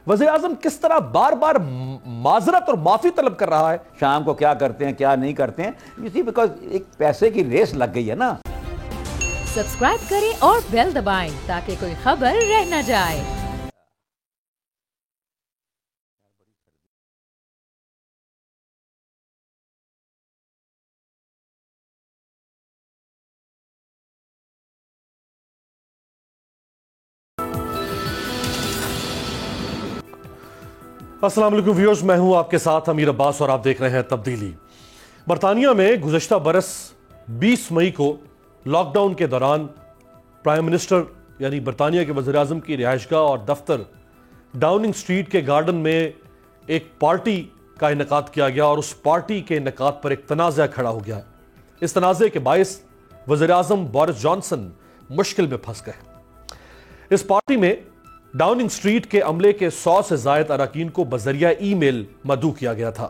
वज़ीर आज़म किस तरह बार बार माजरत और माफी तलब कर रहा है। शाम को क्या करते हैं क्या नहीं करते हैं, इसी बिकॉज एक पैसे की रेस लग गई है ना। सब्सक्राइब करें और बेल दबाएं ताकि कोई खबर रह न जाए। अस्सलाम वालेकुम व्यूअर्स, मैं हूं आपके साथ अमीर अब्बास और आप देख रहे हैं तब्दीली। बरतानिया में गुज़श्ता बरस 20 मई को लॉकडाउन के दौरान प्राइम मिनिस्टर यानी बरतानिया के वज़ीर आज़म की रिहाइशगाह और दफ्तर डाउनिंग स्ट्रीट के गार्डन में एक पार्टी का इनेकाद किया गया और उस पार्टी के इनेकाद पर एक तनाज़ा खड़ा हो गया। इस तनाज़े के बायस वज़ीर आज़म बोरिस जॉनसन मुश्किल में फंस गए। इस पार्टी में डाउनिंग स्ट्रीट के अमले के 100 से ज्यादा अरकान को बजरिया ईमेल मदऊ किया गया था।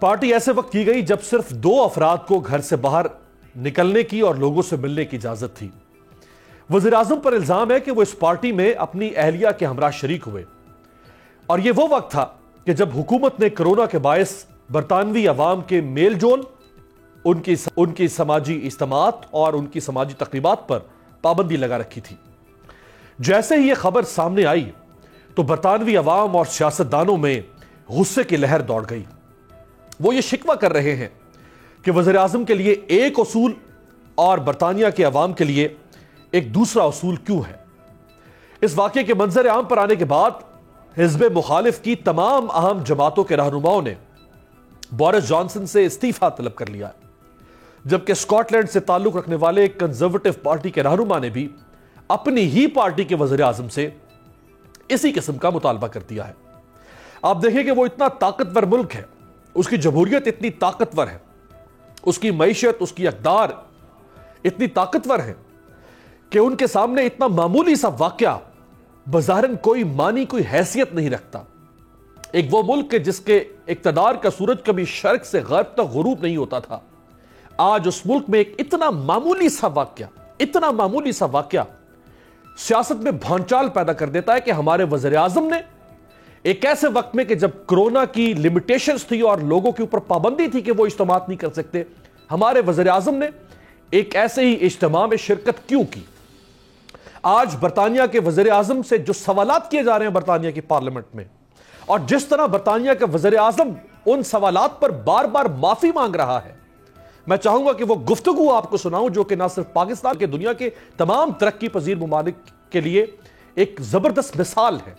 पार्टी ऐसे वक्त की गई जब सिर्फ 2 अफराद को घर से बाहर निकलने की और लोगों से मिलने की इजाजत थी। वज़ीर आज़म पर इल्जाम है कि वो इस पार्टी में अपनी अहलिया के हमरा शरीक हुए और यह वो वक्त था कि जब हुकूमत ने कोरोना के बायस बरतानवी अवाम के मेल जोल, उनकी समाजी इज्तिमात और उनकी समाजी तकरीबात पर पाबंदी लगा रखी थी। जैसे ही यह खबर सामने आई तो बरतानवी अवाम और सियासतदानों में गुस्से की लहर दौड़ गई। वो ये शिकवा कर रहे हैं कि वज़ीर आज़म के लिए एक उसूल और बरतानिया के अवाम के लिए एक दूसरा उसूल क्यों है। इस वाक़े के मंजर आम पर आने के बाद हिज़्ब मुखालिफ की तमाम अहम जमातों के रहनुमाओं ने बोरिस जॉनसन से इस्तीफा तलब कर लिया, जबकि स्कॉटलैंड से ताल्लुक रखने वाले कंजर्वेटिव पार्टी के रहनुमा ने भी अपनी ही पार्टी के वज़ीर आज़म से इसी किस्म का मुतालबा कर दिया है। आप देखें कि वो इतना ताकतवर मुल्क है, उसकी जमहूरियत इतनी ताकतवर है, उसकी मईशत, उसकी अक़दार इतनी ताकतवर है कि उनके सामने इतना मामूली सा वाक़या बज़ाहिरन कोई मानी, कोई हैसियत नहीं रखता। एक वो मुल्क है जिसके इक़्तिदार का सूरज कभी शर्क से ग़र्ब तक ग़ुरूब नहीं होता था, आज उस मुल्क में एक इतना मामूली सा वाक़या सियासत में भौंचाल पैदा कर देता है कि हमारे वज़ीर आज़म ने एक ऐसे वक्त में कि जब कोरोना की लिमिटेशंस थी और लोगों के ऊपर पाबंदी थी कि वो इज्तिमात नहीं कर सकते, हमारे वज़ीर आज़म ने एक ऐसे ही इज्तिमा में शिरकत क्यों की। आज बरतानिया के वज़ीर आज़म से जो सवालात किए जा रहे हैं बरतानिया की पार्लियामेंट में, और जिस तरह बरतानिया का वज़ीर आज़म उन सवालात पर बार बार माफी मांग रहा है, मैं चाहूंगा कि वो गुफ्तगू आपको सुनाऊं जो कि ना सिर्फ पाकिस्तान के, दुनिया के तमाम तरक्की पजीर ममालिक के लिए एक जबरदस्त मिसाल है।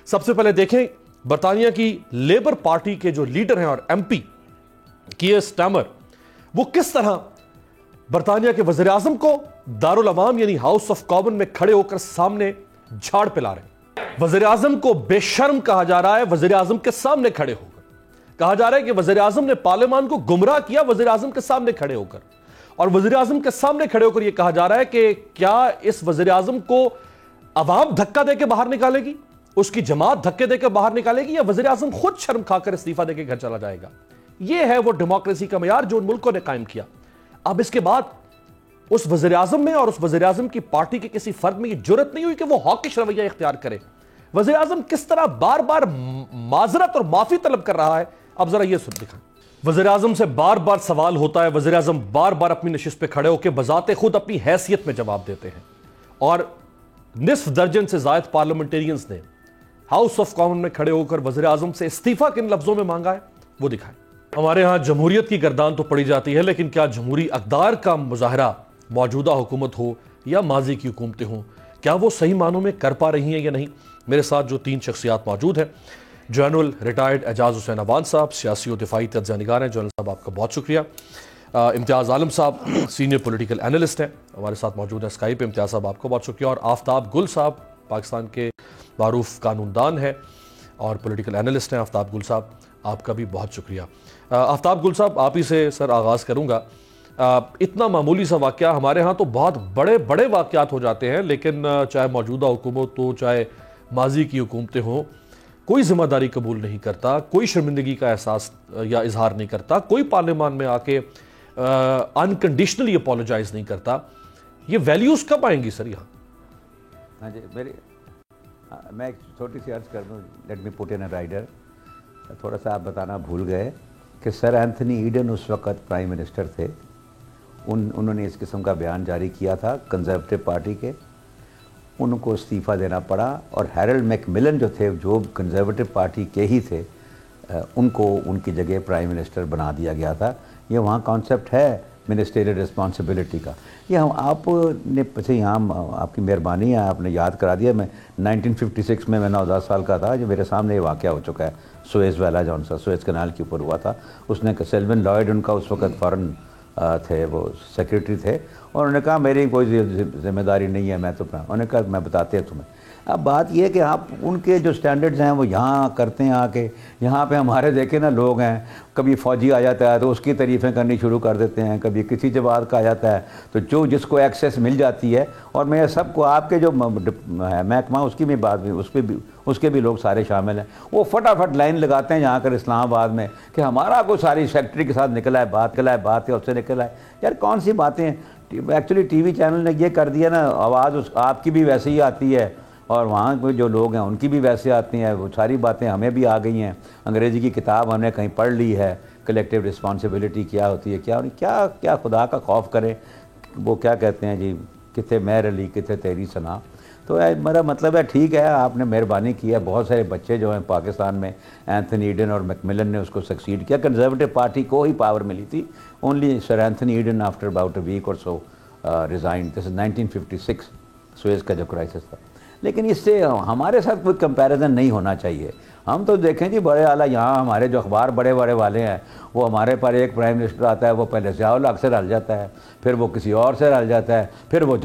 सबसे पहले देखें बरतानिया की लेबर पार्टी के जो लीडर हैं और MP कीयर स्टार्मर, वो किस तरह बरतानिया के वज़ीर आज़म को दारुल अवाम यानी हाउस ऑफ कॉमन में खड़े होकर सामने झाड़ पिला रहे हैं। वज़ीर आज़म को बेशर्म कहा जा रहा है, वज़ीर आज़म के सामने खड़े होकर कहा जा रहा है कि वज़ीर आज़म ने पार्लियामान को गुमराह किया वज़ीर आज़म के सामने खड़े होकर, और वज़ीर आज़म के सामने खड़े होकर यह कहा जा रहा है कि क्या इस वज़ीर आज़म को अवाम धक्का देकर बाहर निकालेगी, उसकी जमात धक्के देकर बाहर निकालेगी, या वज़ीर आज़म खुद शर्म खाकर इस्तीफा देकर घर चला जाएगा। यह है वो डेमोक्रेसी का मयार जो उन मुल्कों ने कायम किया। अब इसके बाद उस वज़ीर आज़म में और उस वज़ीर आज़म की पार्टी के किसी फर्द में यह जुर्रत नहीं हुई कि वो हॉकिश रवैया इख्तियार करे। वज़ीर आज़म किस तरह बार बार माजरत और माफी तलब कर रहा है, अब जरा ये सुन दिखाएं। वज़ीर आज़म से बार बार सवाल होता है, वज़ीर आज़म बार बार अपनी नशिस्त पे खड़े होकर बजाते खुद अपनी हैसियत में जवाब देते हैं, और निस्फ दर्जन से ज़ायद पार्लियामेंटेरियंस ने हाउस ऑफ कॉमन में खड़े होकर वज़ीर आज़म से इस्तीफा किन लफ्जों में मांगा है, वो दिखाएं। हमारे यहां जमहूरियत की गर्दान तो पड़ी जाती है, लेकिन क्या जमहूरी अक़दार का मुजाहरा मौजूदा हुकूमत हो या माजी की हुकूमतें हों, क्या वो सही मानों में कर पा रही हैं या नहीं। मेरे साथ जो 3 शख्सियात मौजूद हैं, जनरल रिटायर्ड एजाज हुसैन अवान साहब, सियासी और दिफाई तज्ज़िया निगार हैं। जनरल साहब आपका बहुत शुक्रिया। इम्तियाज़ आलम साहब सीनियर पॉलिटिकल एनालिस्ट हैं, हमारे साथ मौजूद हैं स्काइप पे। इम्तियाज़ साहब आपका बहुत शुक्रिया। और आफ्ताब गुल साहब पाकिस्तान के मारूफ कानूनदान हैं और पॉलिटिकल एनालिस्ट हैं। आफ्ताब गुल साहब आपका भी बहुत शुक्रिया। आफ्ताब गुल साहब आप ही से सर आगाज़ करूँगा। इतना मामूली सा वाक़या, हमारे यहाँ तो बहुत बड़े बड़े वाक़यात हो जाते हैं, लेकिन चाहे मौजूदा हुकूमत हो चाहे माजी की हुकूमतें हों, कोई जिम्मेदारी कबूल नहीं करता, कोई शर्मिंदगी का एहसास या इजहार नहीं करता, कोई पार्लियामान में आके अनकंडीशनली अपोलोजाइज नहीं करता। ये वैल्यूज़ कब आएंगी सर यहाँ? हाँ जी, मेरी मैं एक छोटी सी अर्ज कर दूँ, let me put in a rider. थोड़ा सा आप बताना भूल गए कि सर एंथनी ईडन उस वक्त प्राइम मिनिस्टर थे। उन्होंने इस किस्म का बयान जारी किया था कंजर्वेटिव पार्टी के, उनको इस्तीफ़ा देना पड़ा। और हैरल्ड मैकमिलन जो थे, जो कंजर्वेटिव पार्टी के ही थे, उनको उनकी जगह प्राइम मिनिस्टर बना दिया गया था। ये वहाँ कॉन्सेप्ट है मिनिस्टेरियल रिस्पॉन्सिबिलिटी का। ये हम आपने पीछे यहाँ आपकी मेहरबानी है, आपने याद करा दिया। मैं 1956 में मैं 9-10 साल का था, जो मेरे सामने ये वाक़या हो चुका है। सुएज़ वाला जौन सा सुएज़ कनाल के ऊपर हुआ था, उसने सेल्विन लॉयड उनका उस वक्त फ़ॉरेन थे, वो सेक्रेटरी थे, और उन्होंने कहा मेरी कोई जिम्मेदारी नहीं है, मैं तो उन्होंने कहा मैं बताते हैं तुम्हें। अब बात ये है कि आप उनके जो स्टैंडर्ड्स हैं वो यहाँ करते हैं आके, यहाँ पे हमारे देखे ना लोग हैं, कभी फ़ौजी आ जाता है तो उसकी तारीफ़ें करनी शुरू कर देते हैं, कभी किसी जवाब का आ जाता है तो जो जिसको एक्सेस मिल जाती है। और मैं सबको आपके जो महकमा उसकी भी बात भी उसके भी लोग सारे शामिल हैं, वो फटाफट लाइन लगाते हैं यहाँ कर इस्लामाबाद में कि हमारा कोई सारी सेक्रेटरी के साथ निकला है बात है उससे निकला है। यार कौन सी बातें हैं। एक्चुअली टीवी चैनल ने ये कर दिया ना, आवाज़ आपकी भी वैसे ही आती है और वहाँ के जो लोग हैं उनकी भी वैसे आती हैं। वो सारी बातें हमें भी आ गई हैं। अंग्रेज़ी की किताब हमने कहीं पढ़ ली है, कलेक्टिव रिस्पॉन्सिबिलिटी क्या होती है, क्या खुदा का खौफ करे। वो क्या कहते हैं जी, किथे मेहर अली किथे तेरी सना। तो मेरा मतलब है ठीक है, आपने मेहरबानी की है। बहुत सारे बच्चे जो हैं पाकिस्तान में, एंथनी ईडन और मैकमिलन ने उसको सक्सीड किया। कंजर्वेटिव पार्टी को ही पावर मिली थी। Only sir Anthony Eden after about a week or so resign. This is 1956 Suez का जो क्राइसिस था। लेकिन इससे हमारे साथ कोई कंपैरिजन नहीं होना चाहिए। हम तो देखें जी, बड़े आला यहाँ हमारे जो अखबार बड़े बड़े वाले हैं, वो हमारे पर एक प्राइम मिनिस्टर आता है, वो पहले ज़िया-उल हक से रल जाता है, फिर वो किसी और से रल जाता है, फिर वो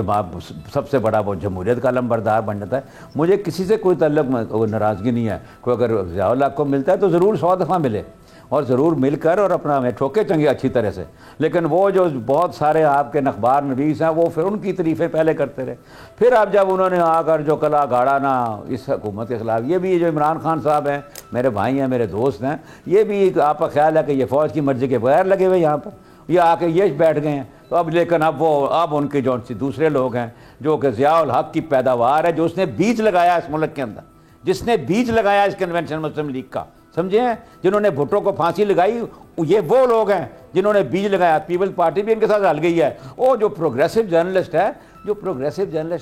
सबसे बड़ा वो जमहूरियत का लंबरदार बन जाता है। मुझे किसी से कोई ताल्लुक नाराज़गी नहीं है। कोई अगर ज़िया-उल हक को मिलता है तो ज़रूर 100 दफ़ा मिले और ज़रूर मिलकर और अपना हमें ठोके चंगे अच्छी तरह से। लेकिन वो जो बहुत सारे आपके अखबार नवीस हैं, वो फिर उनकी तारीफ़ें पहले करते रहे। फिर अब जब उन्होंने आकर जो कला गाड़ा ना इस हुकूमत के ख़िलाफ़, ये भी जो इमरान खान साहब हैं, मेरे भाई हैं, मेरे दोस्त हैं, ये भी आपका ख्याल है कि ये फ़ौज की मर्ज़ी के बगैर लगे हुए यहाँ पर, ये आके ये बैठ गए हैं। तो अब लेकिन अब उनके जो दूसरे लोग हैं, जो कि ज़िया-उल हक की पैदावार है, जो उसने बीज लगाया इस मुल्क के अंदर, जिसने बीज लगाया इस कन्वेंशन मुस्लिम लीग का, समझे हैं, जिन्होंने भुट्टो को फांसी लगाई, ये वो लोग हैं जिन्होंने बीज लगाया। पीपल्स पार्टी भी इनके साथ हल गई है। वो जो प्रोग्रेसिव जर्नलिस्ट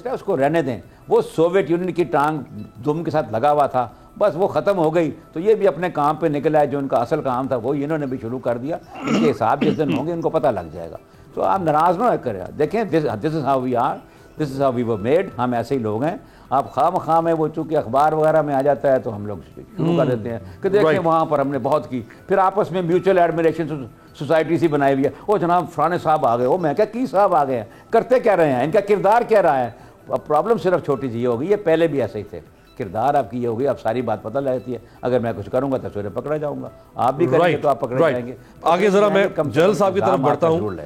है उसको रहने दें। वो सोवियत यूनियन की टांग दुम के साथ लगा हुआ था, बस वो ख़त्म हो गई। तो ये भी अपने काम पे निकला है। जो उनका असल काम था वो इन्होंने भी शुरू कर दिया। इनके हिसाब जिस दिन होंगे इनको पता लग जाएगा। तो आप नाराज़ ना करें। देखें, this is how we are, this is how we were made. हम ऐसे ही लोग हैं। आप खाम में वो चूँकि अखबार वगैरह में आ जाता है तो हम लोग शुरू कर देते हैं कि देखें वहाँ पर हमने बहुत की, फिर आपस में म्यूचुअल एडमिरेशन सोसाइटी सी बनाई हुई है। वो जनाब फलाने साहब आ गए, वो मैं क्या की साहब आ गए हैं, करते क्या रहे हैं, इनका किरदार क्या रहा है। अब प्रॉब्लम सिर्फ छोटी सी ये होगी, ये पहले भी ऐसे ही थे। किरदार आपकी ये होगी, अब सारी बात पता लगती है। अगर मैं कुछ करूंगा तो सवेरे पकड़ा जाऊंगा, आप भी करेंगे तो आप पकड़े जाएंगे। आगे जरा मैं जनरल साहब की तरफ बढ़ता हूँ।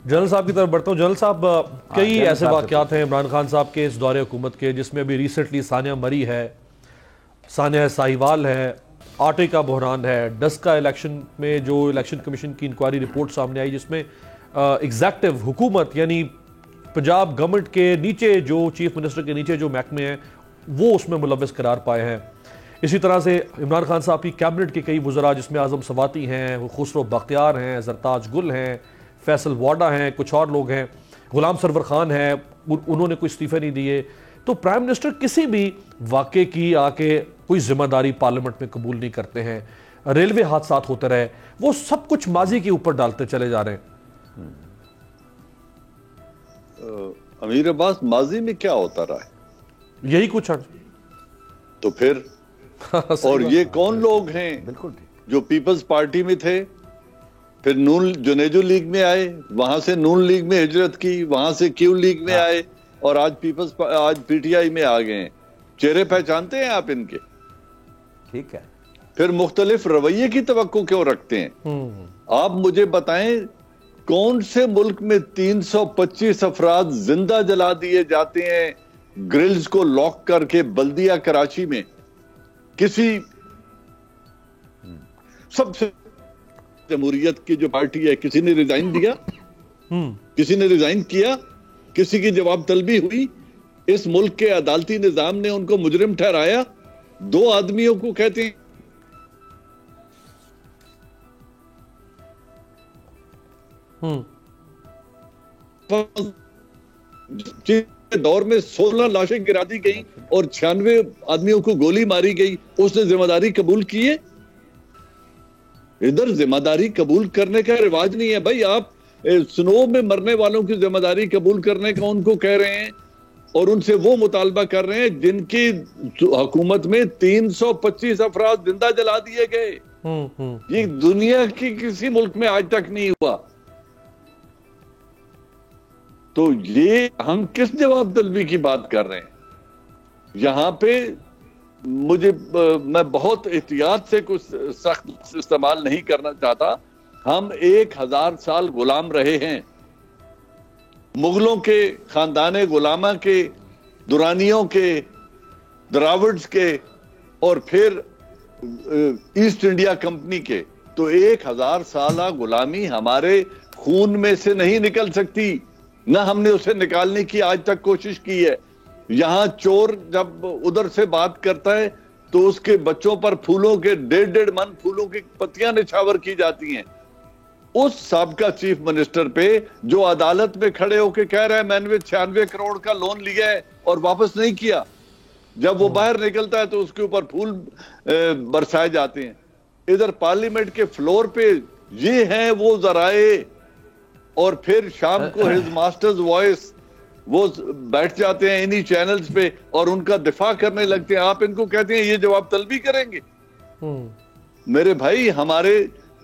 जनरल साहब, कई ऐसे वाक़यात हैं इमरान खान साहब के इस दौरे हुकूमत के, जिसमें अभी रिसेंटली सानिया मरी है, सानिया साहिवाल है, आटे का बहरान है, डस्का इलेक्शन में जो इलेक्शन कमीशन की इंक्वायरी रिपोर्ट सामने आई, जिसमें एग्जेक्टिव हुकूमत यानी पंजाब गवर्नमेंट के नीचे जो चीफ मिनिस्टर के नीचे जो महकमे हैं वो उसमें मुलव्वस करार पाए हैं। इसी तरह से इमरान खान साहब की कैबिनेट के कई वज़रा, जिसमें आज़म सवाती हैं, खुसरो बख्तियार हैं, जरताज गुल हैं, फैसल वाडा हैं, कुछ और लोग हैं, गुलाम सरवर खान हैं, उन्होंने कोई इस्तीफे नहीं दिए। तो प्राइम मिनिस्टर किसी भी वाक़े की आके कोई जिम्मेदारी पार्लियामेंट में कबूल नहीं करते हैं। रेलवे हादसा होते रहे, वो सब कुछ माजी के ऊपर डालते चले जा रहे हैं। अमीर अब्बास, माजी में क्या होता रहा है? यही कुछ है तो फिर और ये कौन लोग हैं बिल्कुल जो पीपल्स पार्टी में थे, फिर नून जुनेजो लीग में आए, वहां से नून लीग में हिजरत की, वहां से क्यू लीग में आए और आज पीटीआई में आ गए हैं। चेहरे पहचानते हैं आप इनके? ठीक है। फिर मुख्तलिफ रवैये की तवक्को क्यों रखते हैं? आप मुझे बताएं, कौन से मुल्क में 325 अफराद जिंदा जला दिए जाते हैं ग्रिल्स को लॉक करके बल्दिया कराची में? किसी सबसे जमहूरियत की जो पार्टी है, किसी ने रिजाइन दिया? किसी ने रिजाइन किया? किसी की जवाब तलबी हुई? इस मुल्क के अदालती निजाम ने उनको मुजरिम ठहराया? 2 आदमियों को कहते हैं के दौर में 16 लाशें गिरा दी गई और 96 आदमियों को गोली मारी गई, उसने जिम्मेदारी कबूल की है? इधर जिम्मेदारी कबूल करने का रिवाज नहीं है भाई। आप स्नो में मरने वालों की जिम्मेदारी कबूल करने का उनको कह रहे हैं और उनसे वो मुतालबा कर रहे हैं जिनकी हुकूमत में 325 अफराद जिंदा जला दिए गए। ये दुनिया की किसी मुल्क में आज तक नहीं हुआ। तो ये हम किस जवाब तलबी की बात कर रहे हैं? यहां पे मैं बहुत एहतियात से कुछ सख्त इस्तेमाल नहीं करना चाहता। हम 1000 साल गुलाम रहे हैं, मुगलों के, खानदाने गुलामा के, दुरानियों के, द्राविड्स के और फिर ईस्ट इंडिया कंपनी के। तो 1000 साल गुलामी हमारे खून में से नहीं निकल सकती, ना हमने उसे निकालने की आज तक कोशिश की है। यहां चोर जब उधर से बात करता है तो उसके बच्चों पर फूलों के 1.5 मन फूलों की पत्तियां निछावर की जाती हैं। उस साबका चीफ मिनिस्टर पे जो अदालत में खड़े होकर कह रहा है मैंने 96 करोड़ का लोन लिया है और वापस नहीं किया, जब वो बाहर निकलता है तो उसके ऊपर फूल बरसाए जाते हैं। इधर पार्लियामेंट के फ्लोर पे ये हैं वो जराए, और फिर शाम को हिज मास्टर्स वॉइस वो बैठ जाते हैं इन्हीं चैनल्स पे और उनका दिफा करने लगते हैं। आप इनको कहते हैं ये जवाब तलबी करेंगे? मेरे भाई, हमारे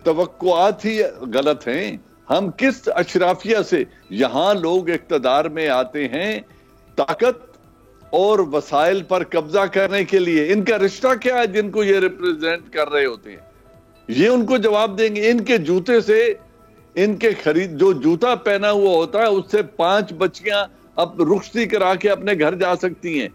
तवक्कुआत ही गलत हैं। हम किस अशराफिया से यहां लोग इक्तदार में आते हैं ताकत और वसाइल पर कब्जा करने के लिए? इनका रिश्ता क्या है जिनको ये रिप्रेजेंट कर रहे होते हैं? ये उनको जवाब देंगे। इनके जूते से, इनके खरीद जो जूता पहना हुआ होता है उससे 5 बच्चियां अब रुखसती करा के अपने घर जा सकती हैं।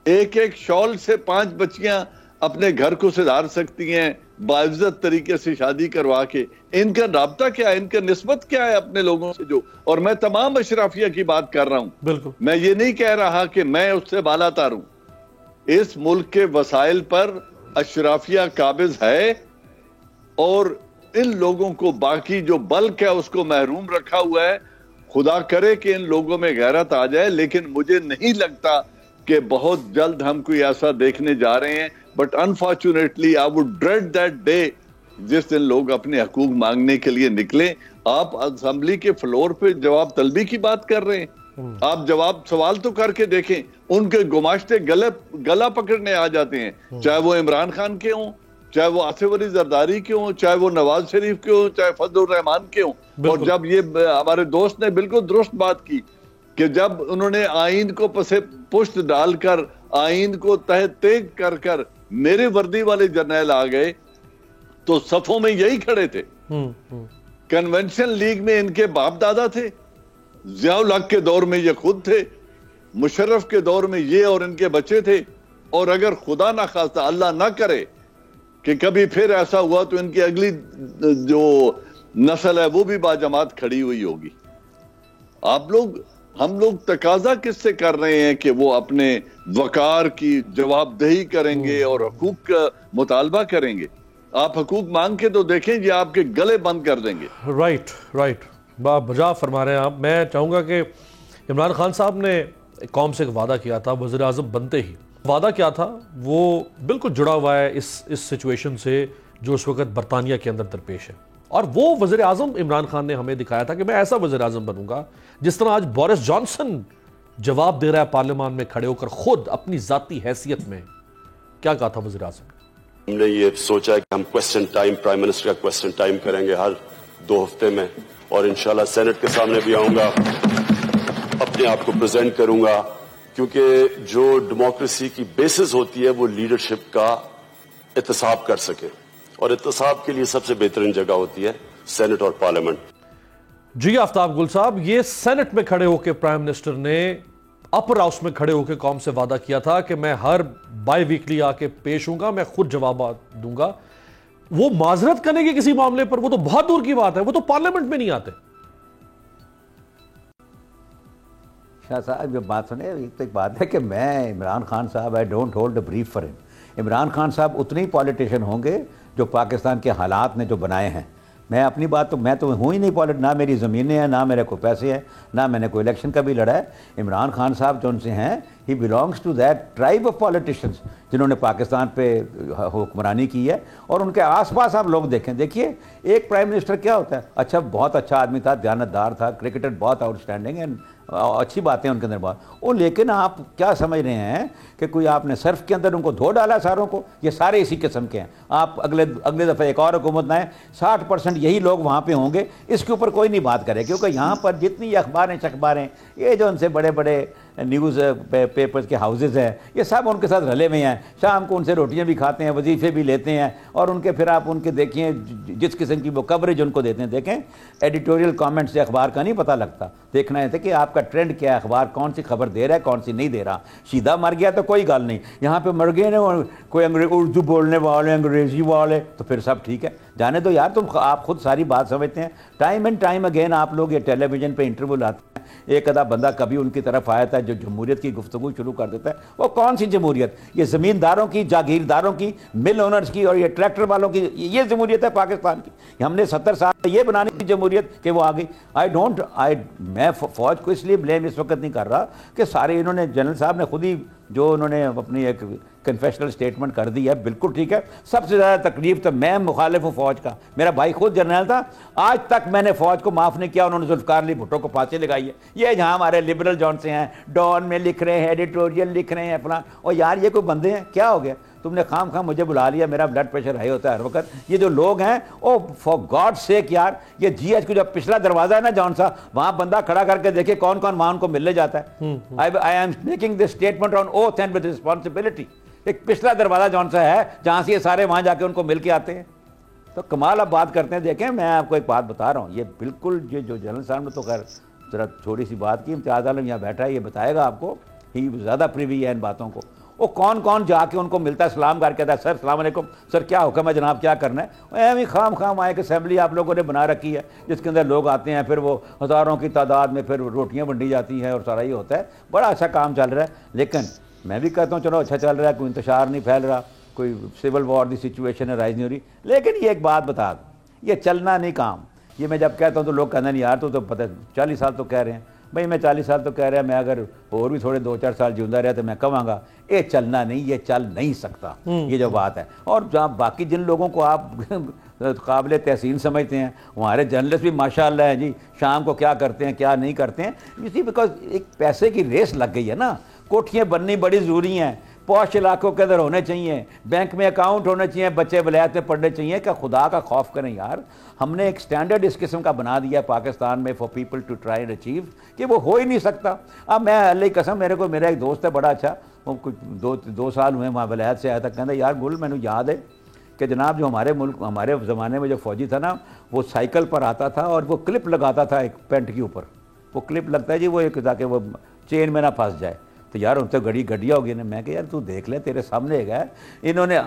एक शॉल से 5 बच्चियां अपने घर को सुधार सकती हैं बाइज्जत तरीके से शादी करवा के। इनका राब्ता क्या है, इनका निस्बत क्या है अपने लोगों से? जो, और मैं तमाम अशराफिया की बात कर रहा हूं, बिल्कुल मैं ये नहीं कह रहा कि मैं उससे बाला तारूं। इस मुल्क के वसाइल पर अशराफिया काबिज है और इन लोगों को बाकी जो बल्क है उसको महरूम रखा हुआ है। खुदा करे कि इन लोगों में गैरत आ जाए, लेकिन मुझे नहीं लगता कि बहुत जल्द हम कोई ऐसा देखने जा रहे हैं। But unfortunately I would dread that day जिस दिन लोग अपने हकूक मांगने के लिए निकले। आप असेंबली के फ्लोर पे जवाब तलबी की बात कर रहे हैं। आप सवाल तो करके देखें। उनके गुमाश्ते गला पकड़ने आ जाते हैं, चाहे वो इमरान खान के हों, चाहे वो आसिफ अली जरदारी के हों, चाहे वो नवाज शरीफ के हों, चाहे फजलुर रहमान के हों। और जब ये हमारे दोस्त ने बिल्कुल दुरुस्त बात की कि जब उन्होंने आईन को पुष्ट डालकर आईन को तहत कर मेरे वर्दी वाले जर्नैल आ गए तो सफों में यही खड़े थे। कन्वेंशन लीग में इनके बाप दादा थे, जियाउल हक के दौर में ये खुद थे, मुशर्रफ के दौर में ये और इनके बच्चे थे। और अगर खुदा ना खास्ता, अल्लाह ना करे कि कभी फिर ऐसा हुआ तो इनकी अगली जो नस्ल है वो भी बाजमात खड़ी हुई होगी। हम लोग तकाजा किससे कर रहे हैं कि वो अपने वकार की जवाबदेही करेंगे और हकूक का मुतालबा करेंगे? आप हकूक मांग के तो देखें, ये आपके गले बंद कर देंगे। राइट बजा फरमा रहे हैं आप। मैं चाहूंगा कि इमरान खान साहब ने कौम से एक वादा किया था वज़ीर आज़म बनते ही। वादा क्या था वो बिल्कुल जुड़ा हुआ है इस सिचुएशन से जो उस वक्त बरतानिया के अंदर दरपेश है। और वो वज़ीर आज़म इमरान खान ने हमें दिखाया था कि मैं ऐसा वज़ीर आज़म बनूंगा जिस तरह आज बोरिस जॉनसन जवाब दे रहा है पार्लियामान में खड़े होकर खुद अपनी जाती हैसियत में। क्या कहा था वज़ीर आज़म? हमने ये सोचा है कि हम क्वेश्चन टाइम, प्राइम मिनिस्टर का क्वेश्चन टाइम करेंगे हर 2 हफ्ते में, और इंशाल्लाह सेनेट के सामने भी आऊंगा, अपने आप को प्रेजेंट करूंगा, क्योंकि जो डेमोक्रेसी की बेसिस होती है वो लीडरशिप का इत्तेसाब कर सके, और इत्तेसाब के लिए सबसे बेहतरीन जगह होती है सेनेट और पार्लियामेंट। जी आफ्ताब गुल साहब, ये सेनेट में खड़े होकर प्राइम मिनिस्टर ने अपर हाउस में खड़े होकर कौम से वादा किया था कि मैं हर बाई वीकली आके पेश हूंगा, मैं खुद जवाब दूंगा। वो माजरत करने के किसी मामले पर वो तो बहुत दूर की बात है, वो तो पार्लियामेंट में नहीं आते। शाह साहब ये बात सुने, एक बात है कि मैं इमरान खान साहब I don't hold a brief for him. Imran Khan साहब उतने ही पॉलिटिशियन होंगे जो पाकिस्तान के हालात ने जो बनाए हैं। मैं अपनी बात तो मैं तो हूँ ही नहीं पॉलिट, ना मेरी ज़मीनें हैं, ना मेरे कोई पैसे हैं, ना मैंने कोई इलेक्शन का भी लड़ा है। इमरान खान साहब जो उनसे हैं, he belongs to that tribe of politicians जिन्होंने पाकिस्तान पे हुक्मरानी की है। और उनके आसपास आप लोग देखें, देखिए एक प्राइम मिनिस्टर क्या होता है, अच्छा बहुत अच्छा आदमी था, दयानतदार था, क्रिकेटर बहुत आउटस्टैंडिंग एंड अच्छी बातें उनके अंदर बहुत। वो लेकिन आप क्या समझ रहे हैं कि कोई आपने सर्फ के अंदर उनको धो डाला सारों को, ये सारे इसी किस्म के हैं। आप अगले दफ़े एक और हुकूमत ना है, 60% यही लोग वहाँ पे होंगे, इसके ऊपर कोई नहीं बात करे, क्योंकि यहाँ पर जितनी अखबारें शखबारें, ये जो उनसे बड़े बड़े न्यूज़ पेपर्स के हाउसेज हैं, ये सब उनके साथ रले में हैं। शाम को उनसे रोटियां भी खाते हैं, वजीफे भी लेते हैं, और उनके फिर आप उनके देखिए जिस किस्म की वो कवरेज उनको देते हैं। देखें एडिटोरियल कमेंट से अखबार का नहीं पता लगता, देखना है कि आपका ट्रेंड क्या है, अखबार कौन सी खबर दे रहा है, कौन सी नहीं दे रहा। सीधा मर गया तो कोई गल नहीं, यहाँ पे मर गए ना कोई उर्दू बोलने वाले, अंग्रेजी वाले, तो फिर सब ठीक है, जाने दो यार, तुम आप खुद सारी बात समझते हैं। टाइम एंड टाइम अगेन आप लोग ये टेलीविजन पे इंटरव्यू लाते हैं, एक आधा बंदा कभी उनकी तरफ आया था जो जमहूरियत की गुफ्तगू शुरू कर देता है। वो कौन सी जमहूरियत, ये ज़मींदारों की, जागीरदारों की, मिल ओनर्स की और ये ट्रैक्टर वालों की, ये जमहूरियत है पाकिस्तान की। हमने 70 साल ये बनाने की जमहूरियत कि वो आ गई। मैं फौज को इसलिए ब्लेम इस वक्त नहीं कर रहा कि सारे इन्होंने, जनरल साहब ने खुद ही जो उन्होंने अपनी एक कन्फेशनल स्टेटमेंट कर दी है, बिल्कुल ठीक है। सबसे ज़्यादा तकलीफ तो मैं मुखालिफ हूँ फौज का, मेरा भाई खुद जनरल था, आज तक मैंने फौज को माफ़ नहीं किया। उन्होंने जुल्फ़िकार अली भुट्टो को फांसी लगाई है। ये जहाँ हमारे लिबरल जॉन से हैं, डॉन में लिख रहे हैं, एडिटोरियल लिख रहे हैं अपना, और यार ये कोई बंदे हैं, क्या हो गया तुमने खाम खाम मुझे बुला लिया, मेरा ब्लड प्रेशर हाई होता है हर वक्त। ये जो लोग हैं, ओ फॉर गॉड सेक यार, ये जीएच को जो पिछला दरवाजा है ना जॉन साहब, वहां बंदा खड़ा करके देखे कौन कौन वहां उनको मिलने जाता है। I am making this statement on oath and with responsibility. एक पिछला दरवाजा जौन सा है जहां से ये सारे वहां जाके उनको मिल के आते हैं, तो कमाल आप बात करते हैं। देखें मैं आपको एक बात बता रहा हूँ, ये बिल्कुल ये जो जनरल साहब ने तो खैर जरा छोटी सी बात की, इम्तियाज़ आलम यहाँ बैठा है, ये बताएगा आपको, ही ज़्यादा प्रिवी है इन बातों को। वो कौन कौन जाके उनको मिलता है, सलाम करके कहता है सर सलाम अलैकुम, सर क्या हुक्म है जनाब, क्या करना है। एवं खाम खाम आए कि असेंबली आप लोगों ने बना रखी है जिसके अंदर लोग आते हैं, फिर वो हज़ारों की तादाद में फिर रोटियां बंटी जाती हैं और सारा ये होता है। बड़ा अच्छा काम चल रहा है, लेकिन मैं भी कहता हूँ चलो अच्छा चल रहा है, कोई इंतशार नहीं फैल रहा, कोई सिविल वॉर की सिचुएशन है राइज नहीं हो रही। लेकिन ये एक बात बता दूँ, ये चलना नहीं काम, ये मैं जब कहता हूँ तो लोग कहते हैं यार तो पता 40 साल तो कह रहे हैं। भाई मैं 40 साल तो कह रहा, मैं अगर और भी थोड़े 2-4 साल जिंदा रहा तो मैं कहूँगा ये चलना नहीं, ये चल नहीं सकता, ये जो बात है। और जहाँ बाकी जिन लोगों को आप काबिल तहसीन समझते हैं, हमारे जर्नलिस्ट भी माशाअल्लाह हैं जी, शाम को क्या करते हैं क्या नहीं करते हैं, इसी बिकॉज एक पैसे की रेस लग गई है ना। कोठियाँ बननी बड़ी ज़रूरी हैं, पॉश इलाकों के अंदर होने चाहिए, बैंक में अकाउंट होने चाहिए, बच्चे वलायत में पढ़ने चाहिए। क्या खुदा का खौफ करें यार, हमने एक स्टैंडर्ड इस किस्म का बना दिया पाकिस्तान में for people to try and achieve कि वो हो ही नहीं सकता। अब मैं अल्लाह की कसम, मेरा एक दोस्त है बड़ा अच्छा, वो कुछ 2 साल हुए वहाँ वलायत से आया था, कहता यार गुल मैंने याद है कि जनाब जो हमारे मुल्क हमारे ज़माने में जो फौजी था ना, वो साइकिल पर आता था और वो क्लिप लगाता था एक पेंट के ऊपर, वो क्लिप लगता है जी वो एक ताकि वो चेन में ना फंस जाए। तो यार उनसे घड़िया होगी ना। मैं कहा यार तू देख ले, तेरे सामने है। इन्होंने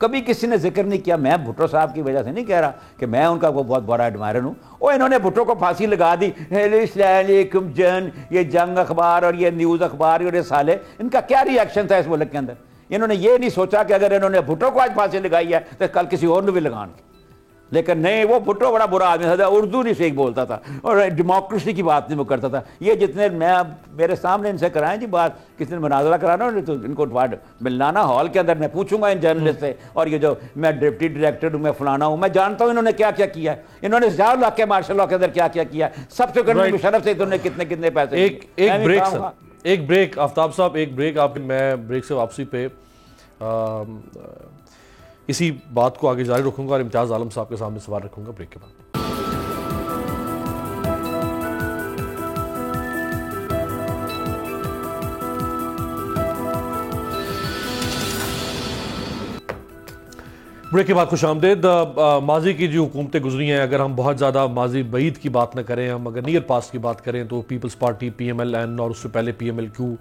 कभी किसी ने जिक्र नहीं किया, मैं भुट्टो साहब की वजह से नहीं कह रहा कि मैं उनका वो बहुत बड़ा एडमायर हूँ। और इन्होंने भुट्टो को फांसी लगा दी, जन ये जंग अखबार और ये न्यूज़ अखबार और ये साले, इनका क्या रिएक्शन था इस मुल्क के अंदर। इन्होंने ये नहीं सोचा कि अगर इन्होंने भुट्टो को आज फांसी लगाई है तो कल किसी और ने भी लगाएंगे। लेकिन नहीं, वो भुट्टो बड़ा बुरा आदमी था, उर्दू नहीं सीख बोलता था और डेमोक्रेसी की बात नहीं वो करता था। ये जितने मैं मेरे सामने इनसे कराएं जी बात, किसी ने मुनाजरा कराना हो तो इनको मिलाना हॉल के अंदर, मैं पूछूंगा इन जर्नलिस्ट से। और ये जो मैं डिप्टी डायरेक्टर हूँ, मैं फलाना हूँ, मैं जानता हूँ इन्होंने क्या क्या किया है। इन्होंने ज़ार लाख के मार्शल लॉ के अंदर क्या क्या किया है, सबसे करने मुशर्रफ से इन्होंने कितने कितने पैसे। एक ब्रेक आफ्ताब साहब, एक ब्रेक। आप मैं ब्रेक से वापसी पे इसी बात को आगे जारी रखूंगा और इम्तियाज़ आलम साहब के सामने सवाल रखूंगा ब्रेक के बाद। ब्रेक के बाद खुश आमदेद। माजी की जो हुकूमतें गुजरी हैं, अगर हम बहुत ज़्यादा माजी बईद की बात न करें, हम अगर नियर पास्ट की बात करें तो पीपल्स पार्टी PMLN और उससे पहले PMLQ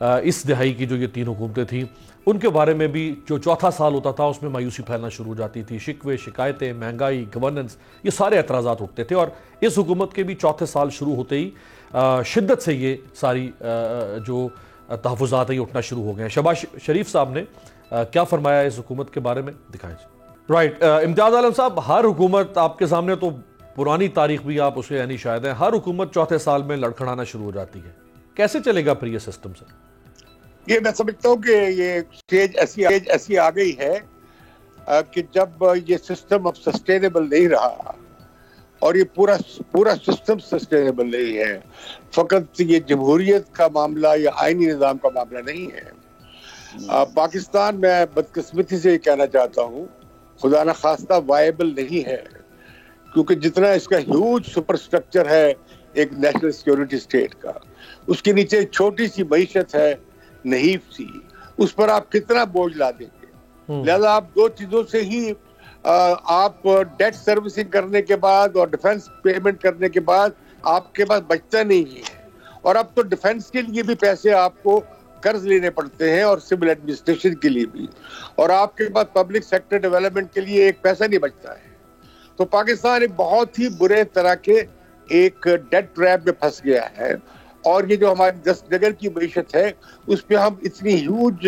इस दिहाई की जो ये 3 हुकूमतें थीं, उनके बारे में भी जो चौथा साल होता था उसमें मायूसी फैलना शुरू हो जाती थी। शिकवे, शिकायतें, महंगाई, गवर्नेंस, ये सारे एतराज़ात उठते थे। और इस हुकूमत के भी चौथे साल शुरू होते ही शिद्दत से ये सारी जो तहफ़्फ़ुज़ात हैं ये उठना शुरू हो गए हैं। शहबाज शरीफ साहब ने क्या फरमाया इस हुकूमत के बारे में, दिखाएं। राइट, इम्तियाज़ आलम साहब, हर हुकूमत आपके सामने तो पुरानी तारीख भी आप उसे यानी शायद है, हर हुकूमत चौथे साल में लड़खड़ाना शुरू हो जाती है। कैसे चलेगा फिर ये सिस्टम से? ये मैं समझता हूँ कि ये स्टेज ऐसी आ गई है कि जब ये सिस्टम अब सस्टेनेबल नहीं रहा, और ये पूरा सिस्टम सस्टेनेबल नहीं है, फकत ये जमहूरियत का मामला या आईनी निज़ाम का मामला नहीं है। पाकिस्तान, मैं बदकिस्मती से ये कहना चाहता हूँ, खुदा न खास्ता वायबल नहीं है, क्योंकि जितना इसका ह्यूज सुपर स्ट्रक्चर है एक नेशनल सिक्योरिटी स्टेट का, उसके नीचे छोटी सी मईशत है नहीफ सी, उस पर आप कितना बोझ ला देंगे। लिहाजा आप दो चीजों से ही आप डेट सर्विसिंग करने के बाद और डिफेंस पेमेंट करने के बाद आपके पास बचता नहीं है। और अब तो डिफेंस के लिए भी पैसे आपको कर्ज लेने पड़ते हैं और सिविल एडमिनिस्ट्रेशन के लिए भी, और आपके पास पब्लिक सेक्टर डेवलपमेंट के लिए एक पैसा नहीं बचता है। तो पाकिस्तान एक बहुत ही बुरे तरह के एक डेट ट्रैप में फंस गया है। और ये जो हमारी 10 जगह की मईशत है उस पर हम इतनी ह्यूज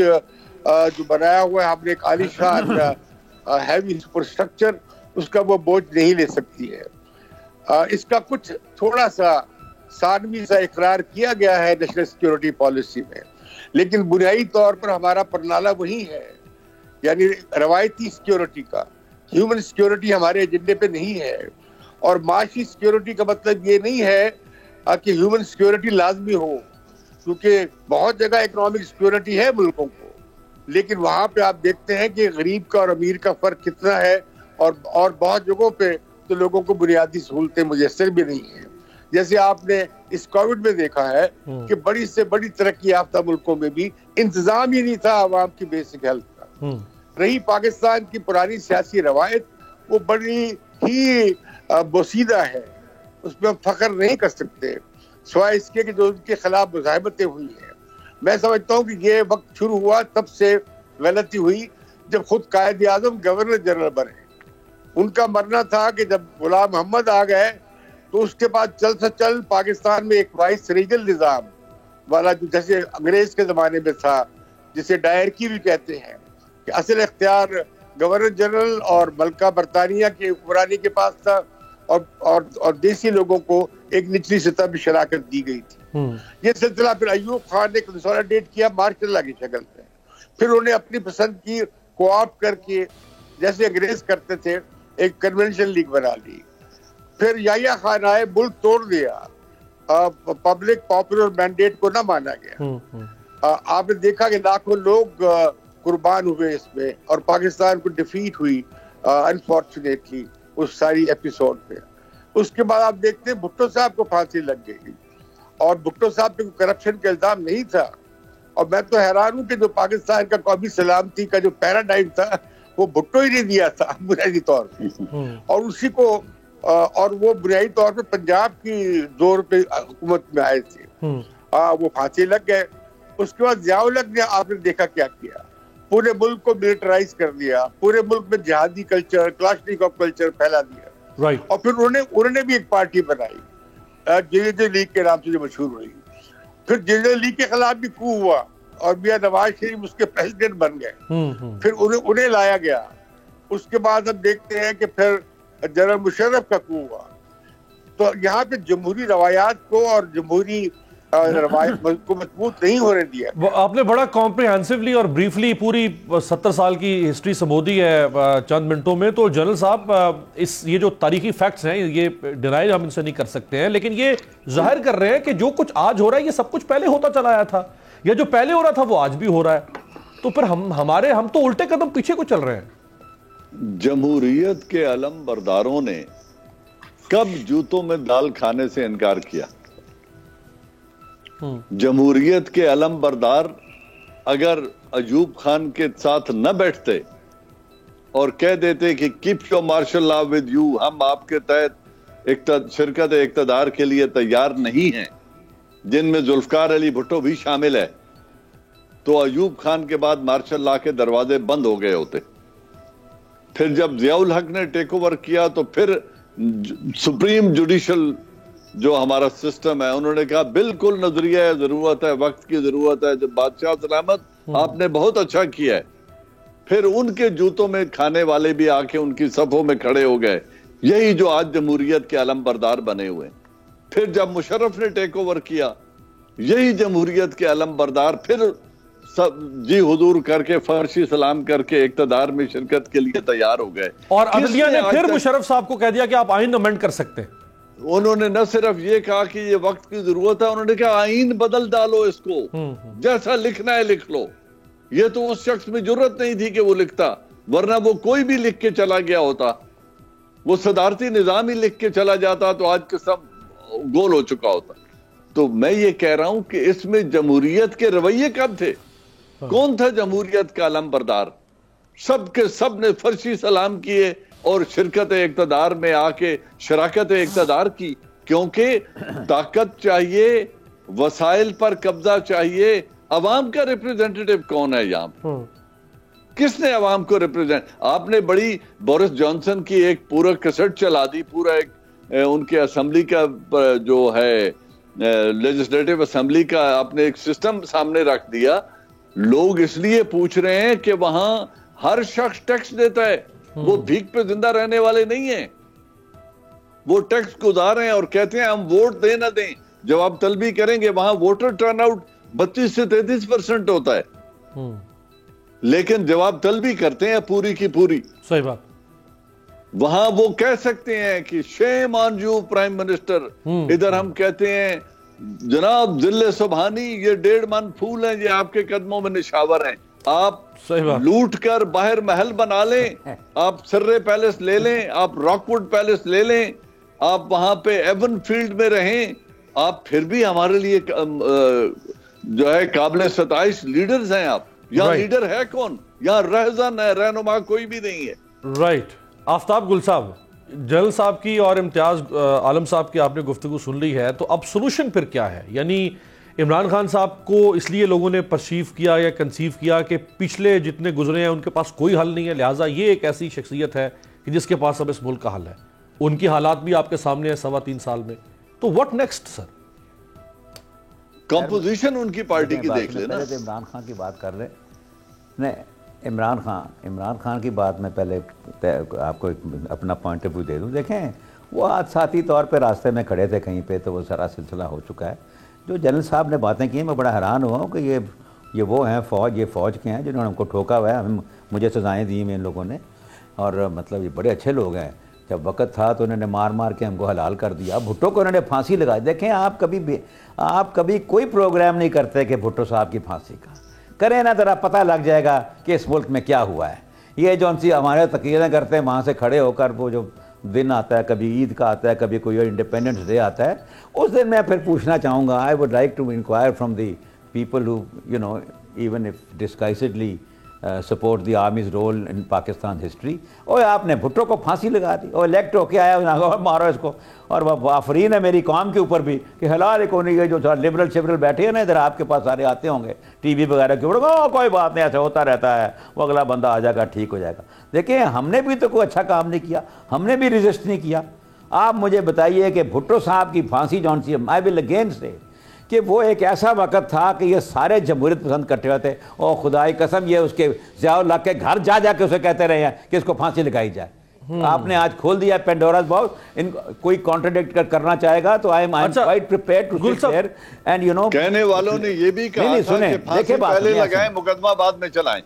जो बनाया हुआ है हमने एक आलीशान हैवी सुपरस्ट्रक्चर, उसका वो बोझ नहीं ले सकती है। इसका कुछ थोड़ा सा सानवी सा इकरार किया गया है नेशनल सिक्योरिटी पॉलिसी में, लेकिन बुनियादी तौर पर हमारा परनाला वही है, यानी रवायती सिक्योरिटी का। ह्यूमन सिक्योरिटी हमारे एजेंडे पे नहीं है, और माशी सिक्योरिटी का मतलब ये नहीं है कि ह्यूमन सिक्योरिटी लाजमी हो, क्योंकि बहुत जगह इकोनॉमिक सिक्योरिटी है मुल्कों को, लेकिन वहां पे आप देखते हैं कि गरीब का और अमीर का फर्क कितना है, और बहुत जगहों पे तो लोगों को बुनियादी सहूलतें मुयस्सर भी नहीं है। जैसे आपने इस कोविड में देखा है कि बड़ी से बड़ी तरक्की याफ्ता मुल्कों में भी इंतजाम ही नहीं था आवाम की बेसिक हेल्थ का। रही पाकिस्तान की पुरानी सियासी रवायत, वो बड़ी ही बोसीदा है, उसमें हम फख्र नहीं कर सकते, सिवाय इसके कि जो उनके खिलाफ मुज़ाहिमतें हुई हैं। मैं समझता हूँ कि ये वक्त शुरू हुआ तब से गलती हुई जब खुद कायद आज़म गवर्नर जनरल बने। उनका मरना था कि जब गुलाम मोहम्मद आ गए तो उसके बाद चल से चल पाकिस्तान में एक वाइस रीजल निज़ाम वाला, जो जैसे अंग्रेज के ज़माने में था, जिसे डायरकी भी कहते हैं, कि असल इख्तियार गवर्नर जनरल और मलका बरतानिया के हुक्मरानी के पास था, और देसी लोगों को एक निचली सतह पर शराकत दी गई थी। ये सिलसिला फिर अयूब खान ने कंसोलिडेट किया मार्शल की शक्ल में, फिर उन्हें अपनी पसंद की कोऑप्ट करके, जैसे अंग्रेज करते थे, एक कन्वेंशन लीग बना ली। फिर याहिया खान आए, मुल्क तोड़ दिया, पब्लिक पॉपुलर मैंडेट को ना माना गया। आपने देखा कि लाखों लोग कुर्बान हुए इसमें, और पाकिस्तान को डिफीट हुई अनफॉर्चुनेटली उस सारी एपिसोड पे। उसके बाद आप देखते हैं भुट्टो साहब को फांसी लग गई, और भुट्टो साहब पे करप्शन का इल्जाम नहीं था। और मैं तो हैरान हूँ कि जो पाकिस्तान का कौमी सलामती का जो पैराडाइम था वो भुट्टो ही ने दिया था बुनियादी तौर पे, और उसी को और वो बुनियादी तौर पे पंजाब की जोर पे हुकूमत में आए थे। वो फांसी लग गए। उसके बाद ज़िया-उल-हक ने आपने देखा क्या किया, पूरे मुल्क को मिलिटराइज कर दिया, पूरे मुल्क में जिहादी कल्चर, क्लाशनिकोव कल्चर फैला दिया। राइट। और फिर उन्होंने भी एक पार्टी बनाई जे लीग के नाम से जो मशहूर हुई। फिर जे लीग के खिलाफ भी कू हुआ, और मियां नवाज शरीफ उसके प्रेसिडेंट बन गए। फिर उन्हें लाया गया। उसके बाद हम देखते हैं कि फिर जनरल मुशर्रफ का कू हुआ। तो यहाँ पे जमहूरी रवायात को और जमहूरी रवायत को मजबूत नहीं होने दिया। आपने बड़ा कॉम्प्रिहेंसिवली और ब्रीफली पूरी 70 साल की हिस्ट्री संबोधी है चंद मिनटों में। तो जनरल साहब, ये जो तारीखी फैक्ट्स हैं ये डिनाई हम इनसे नहीं कर सकते हैं, लेकिन ये जाहिर कर रहे हैं कि जो कुछ आज हो रहा है ये सब कुछ पहले होता चला आया था, या जो पहले हो रहा था वो आज भी हो रहा है। तो फिर हम तो उल्टे कदम पीछे को चल रहे हैं। जमहूरियत के अलम बरदारों ने कब जूतों में दाल खाने से इनकार किया? जमहूरियत के अलम बरदार अगर अयूब खान के साथ न बैठते और कह देते कि keep your martial law with you, हम आपके तहत शिरकत इक्तदार के लिए तैयार नहीं हैं, जिनमें जुल्फकार अली भुट्टो भी शामिल है, तो अयूब खान के बाद मार्शल लॉ के दरवाजे बंद हो गए होते। फिर जब जियाउल हक ने टेक ओवर किया तो फिर सुप्रीम जुडिशल जो हमारा सिस्टम है, उन्होंने कहा बिल्कुल नजरिया है, जरूरत है, वक्त की जरूरत है। जब बादशाह सलामत आपने बहुत अच्छा किया है, फिर उनके जूतों में खाने वाले भी आके उनकी सफों में खड़े हो गए। यही जो आज जमहूरियत के अलमबरदार बने हुए। फिर जब मुशर्रफ ने टेक ओवर किया, यही जमहूरियत के अलमबरदार फिर सब जी हुजूर करके फर्शी सलाम करके इक्तदार में शिरकत के लिए तैयार हो गए। और अदलिया ने फिर मुशर्रफ साहब को कह दिया कि आप आइन अमेंड कर सकते हैं। उन्होंने न सिर्फ ये कहा कि ये वक्त की जरूरत है, उन्होंने कहा आइन बदल डालो, इसको जैसा लिखना है लिख लो। ये तो उस शख्स में जरूरत नहीं थी कि वो लिखता, वरना वो कोई भी लिख के चला गया होता, वो सदारती निजाम ही लिख के चला जाता तो आज के सब गोल हो चुका होता। तो मैं ये कह रहा हूं कि इसमें जमहूरियत के रवैये कब थे? कौन था जमहूरियत का अलमबरदार? सबके सब ने फर्शी सलाम किए और शिरकत इक्तदार में आके शराकत इक्तदार की, क्योंकि ताकत चाहिए, वसाइल पर कब्जा चाहिए। अवाम का रिप्रेजेंटेटिव कौन है यहाँ पर? किसने अवाम को रिप्रेजेंट? आपने बड़ी बोरिस जॉनसन की एक पूरा कसट चला दी, पूरा एक उनके असेंबली का जो है लेजिस्लेटिव असेंबली का आपने एक सिस्टम सामने रख दिया। लोग इसलिए पूछ रहे हैं कि वहां हर शख्स टैक्स देता है, वो भीख पे जिंदा रहने वाले नहीं है, वो टैक्स गुजार हैं और कहते हैं हम वोट दें ना दें, जवाब तलबी करेंगे। वहां वोटर टर्नआउट 32 से 33% होता है, लेकिन जवाब तलबी करते हैं पूरी की पूरी। सही बात। वहां वो कह सकते हैं कि shame on you prime minister, इधर हम कहते हैं जनाब जिले सुबहानी, ये 1.5 मन फूल हैं, ये आपके कदमों में निशावर हैं। आप लूट कर बाहर महल बना लें, आप सर्रे पैलेस ले लें, आप रॉकवुड पैलेस ले लें, आप वहां पे एवन फील्ड में रहें, आप फिर भी हमारे लिए जो है काबिल सताइश लीडर्स हैं। आप यहाँ लीडर है कौन? यहाँ रहजन है, रहनुमा कोई भी नहीं है। राइट। आफ्ताब गुल साहब, जनरल साहब की और इम्तियाज आलम साहब की आपने गुफ्तगू सुन ली है, तो अब सोल्यूशन फिर क्या है? यानी इमरान खान साहब को इसलिए लोगों ने परसीव किया या कंसीव किया कि पिछले जितने गुजरे हैं उनके पास कोई हल नहीं है, लिहाजा ये एक ऐसी शख्सियत है कि जिसके पास अब इस मुल्क का हल है। उनकी हालात भी आपके सामने है 3.25 साल में, तो व्हाट नेक्स्ट सर? कंपोजिशन उनकी पार्टी की देख लेना। इमरान खान की बात कर रहे नहीं, इमरान खान की बात मैं पहले आपको अपना पॉइंट ऑफ व्यू दे दूं। देखें, वो आज साथी तौर पे रास्ते में खड़े थे कहीं पे, तो वो सारा सिलसिला हो चुका है। जो जनरल साहब ने बातें की, मैं बड़ा हैरान हुआ हूँ कि ये वो हैं फ़ौज, ये फ़ौज के हैं जिन्होंने हमको ठोका हुआ है, मुझे सजाएँ दी हैं इन लोगों ने, और मतलब ये बड़े अच्छे लोग हैं। जब वक्त था तो उन्होंने मार मार के हमको हलाल कर दिया। भुट्टो को उन्होंने फांसी लगाई। देखें, आप कभी कोई प्रोग्राम नहीं करते कि भुट्टो साहब की फांसी का करें ना, ज़रा पता लग जाएगा कि इस मुल्क में क्या हुआ है। ये जो सी हमारे तकीरें करते हैं वहाँ से खड़े होकर, वो जो दिन आता है, कभी ईद का आता है, कभी कोई इंडिपेंडेंस डे आता है, उस दिन मैं फिर पूछना चाहूँगा, I would like to inquire from the people who you know even if disguisedly support the army's role in Pakistan history. और आपने भुट्टो को फांसी लगा दी, और इलेक्ट होके आया, मारो इसको। और वह आफरीन है मेरी कौम के ऊपर भी कि हलाल को नहीं, ये जो लिबरल शिबरल बैठे हैं ना इधर, आपके पास सारे आते होंगे टीवी वगैरह के ऊपर, कोई बात नहीं, ऐसा होता रहता है, वो अगला बंदा आ जाएगा, ठीक हो जाएगा। देखिए, हमने भी तो कोई अच्छा काम नहीं किया, हमने भी रिजिस्ट नहीं किया। आप मुझे बताइए कि भुट्टो साहब की फांसी जौन सी, आई विल अगेन से कि वो एक ऐसा वक्त था कि ये सारे जमहूरियत पसंद करते हुए थे, और खुदाई कसम ये उसके ज़ियाउल हक के घर जा जाके उसे कहते रहे हैं कि इसको फांसी लगाई जाए। आपने आज खोल दिया पेंडोरास बॉक्स। इन कोई कॉन्ट्रडिक्ट करना चाहेगा तो I am quite prepared to sit there and you know. कहने वालों ने ये भी कहा था कि फांसी पहले लगाएं, मुकदमा बाद में चलाएं।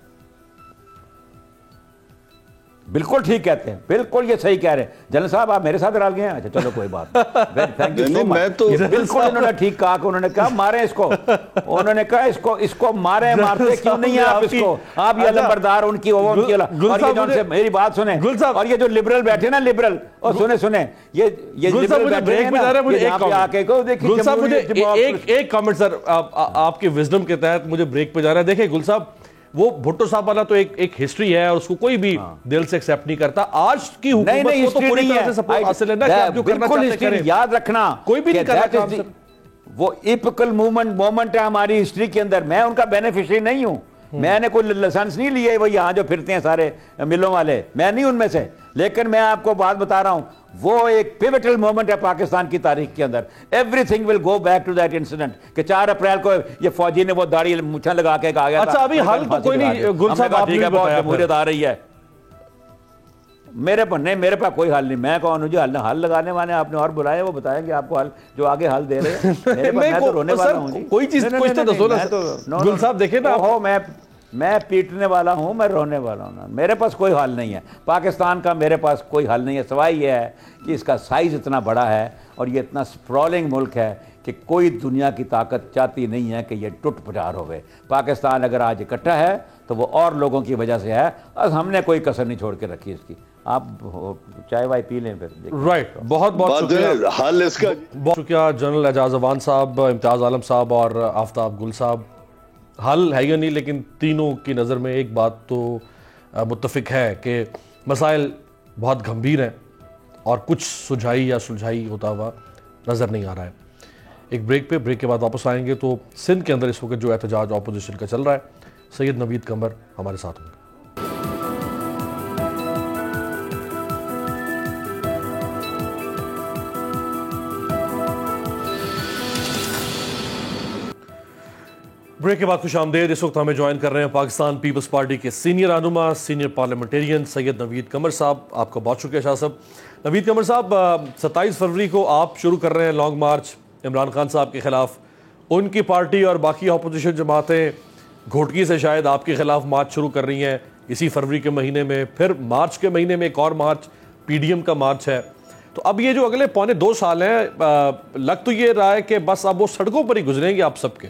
बिल्कुल ठीक कहते हैं, बिल्कुल ये सही कह रहे हैं। जनरल साहब आप मेरे साथ रल गए हैं, अच्छा चलो कोई बात नहीं, थैंक यू सो मच। तो बिल्कुल उन्होंने ठीक कहा कि उन्होंने कहा मारे इसको, उन्होंने कहा इसको मारे, मारते क्यों नहीं है आप इसको? आप ये अलमबरदार उनकी और ये जो से मेरी बात सुने, और ये जो लिबरल बैठे ना, लिबरल, और सुने ये लिबरल बैठे हैं ना, आके को देखिए। एक कमेंट सर, आपके विजडम के तहत मुझे ब्रेक पे जा रहा है। देखिए गुल साहब, वो भुट्टो साहब वाला तो एक हिस्ट्री है और उसको कोई भी दिल से एक्सेप्ट नहीं करता। आज की हुकूमत को तो पूरी तरह से सपोर्ट हासिल है ना कि आप जो करना चाहते हैं, याद रखना कोई भी नहीं कर रहा। वो इपिकल मोमेंट है हमारी हिस्ट्री के अंदर। मैं उनका बेनिफिशियरी नहीं हूं, मैंने कोई लाइसेंस नहीं लिए वो यहाँ जो फिरते हैं सारे मिलों वाले, मैं नहीं उनमें से। लेकिन मैं आपको बात बता रहा हूं, वो एक पिवटल मोमेंट है पाकिस्तान की तारीख के अंदर। Everything will go back to that incident कि 4 अप्रैल को ये फौजी ने वो दाढ़ी मूछा लगा के आ गया। अच्छा, अभी हाल तो कोई नहीं, गुल साहब आपने भी बताया जमहूरियत आ रही है। मेरे पास कोई हल नहीं। मैं कौन हूँ जो हल लगाने वाले? आपने और बुलाए, वो बताएंगे आपको हल, जो आगे हल दे रहे हैं। मैं तो रोने वाला हूँ जी। कोई चीज कुछ तो दसो ना गुल साहब, देखे ना हो, मैं पीटने वाला हूं, मैं रोने वाला हूं ना। मेरे पास कोई हल नहीं है पाकिस्तान का, मेरे पास कोई हल नहीं है सिवाय ये है कि इसका साइज इतना बड़ा है और ये इतना स्प्रॉलिंग मुल्क है कि कोई दुनिया की ताकत चाहती नहीं है कि ये टूट पटार होवे। पाकिस्तान अगर आज इकट्ठा है तो वो और लोगों की वजह से है, और हमने कोई कसर नहीं छोड़ के रखी इसकी। आप चाय वाय पी लें फिर। राइट, बहुत बहुत शुक्रिया। हाल इसका बहुत शुक्रिया जनरल एजाज अवान साहब, इम्तियाज आलम साहब और आफ्ताब गुल साहब। हल है या नहीं, लेकिन तीनों की नज़र में एक बात तो मुत्तफिक है कि मसाइल बहुत गंभीर हैं और कुछ सुलझाई होता हुआ नज़र नहीं आ रहा है। एक ब्रेक के बाद वापस आएंगे तो सिंध के अंदर इस वक्त जो एहतजाज अपोजिशन का चल रहा है, सैयद नवीद कमर हमारे साथ होंगे। ब्रेक के बाद खुशामदेद। इस वक्त हमें ज्वाइन कर रहे हैं पाकिस्तान पीपल्स पार्टी के सीनियर रहनुमा, सीनियर पार्लियामेंटेरियन सैयद नवीद कमर साहब। आपका बहुत शुक्रिया शाह साहब। नवीद कमर साहब, 27 फरवरी को आप शुरू कर रहे हैं लॉन्ग मार्च इमरान खान साहब के खिलाफ। उनकी पार्टी और बाकी अपोजिशन जमातें घोटकी से शायद आपके खिलाफ मार्च शुरू कर रही हैं इसी फरवरी के महीने में। फिर मार्च के महीने में एक और मार्च PDM का मार्च है। तो अब ये जो अगले 2.25 साल हैं, लग तो ये रहा है कि बस अब वो सड़कों पर ही गुजरेंगे आप सबके।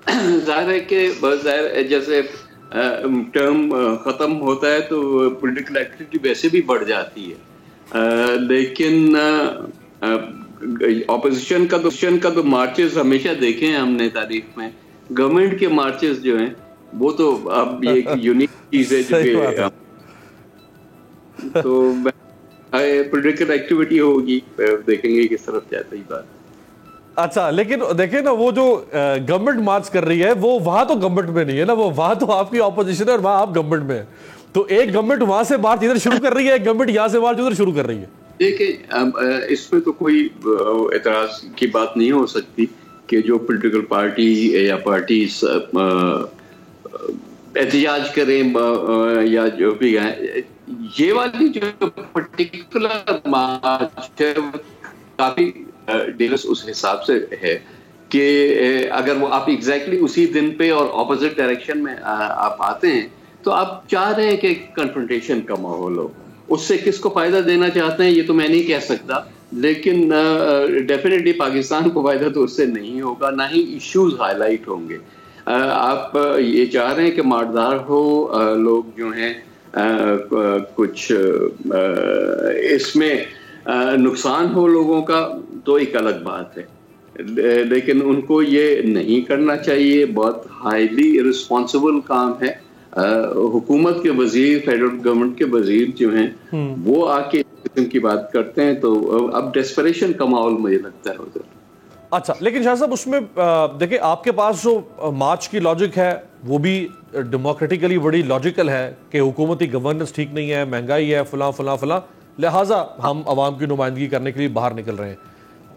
जाहिर है कि जैसे टर्म ख़त्म होता है तो पॉलिटिकल एक्टिविटी वैसे भी बढ़ जाती है, लेकिन ऑपोजिशन का तो मार्चेस हमेशा देखे हैं हमने तारीख में। गवर्नमेंट के मार्चेस जो हैं वो तो अब ये एक यूनिक चीज़ है जो तो पॉलिटिकल एक्टिविटी होगी, देखेंगे किस तरफ जाता है बात। अच्छा, लेकिन देखें ना, वो जो गवर्नमेंट मार्च कर रही है वो वहां तो गवर्नमेंट में नहीं है ना, वो वहां तो आपकी ऑपोजिशन है और वहां आप गवर्नमेंट में है। तो एक गवर्नमेंट वहां से मार्च इधर शुरू कर रही है, एक गवर्नमेंट यहां से मार्च उधर शुरू कर रही है। देखिए, इसमें तो कोई एतराज की बात नहीं हो सकती कि जो पॉलिटिकल पार्टी या पार्टीज एहतजाज करें या जो भी है, ये वाली जो पर्टिकुलर मार्च है काफी डेलस उस हिसाब से है कि अगर वो आप एग्जैक्टली उसी दिन पे और ऑपोजिट डायरेक्शन में आप आते हैं तो आप चाह रहे हैं कि कन्फ्रंटेशन का माहौल हो। उससे किसको फायदा देना चाहते हैं ये तो मैं नहीं कह सकता, लेकिन डेफिनेटली पाकिस्तान को फायदा तो उससे नहीं होगा, ना ही इश्यूज हाईलाइट होंगे। आप ये चाह रहे हैं कि मारदार हो, लोग जो हैं कुछ इसमें नुकसान हो लोगों का, तो एक अलग बात है, लेकिन उनको ये नहीं करना चाहिए। बहुत हाईली रिस्पॉन्सिबल काम है। हुकूमत के वजीर, फेडरल गवर्नमेंट के वजीर जो हैं वो आके किस्म की बात करते हैं, तो अब डेस्परेशन का माहौल मुझे लगता है उधर। अच्छा, लेकिन शाह साहब उसमें देखिए आपके पास जो मार्च की लॉजिक है वो भी डेमोक्रेटिकली बड़ी लॉजिकल है कि हुकूमती गवर्नेंस ठीक नहीं है, महंगाई है, फलां, लिहाजा हम आवाम की नुमाइंदगी करने के लिए बाहर निकल रहे हैं।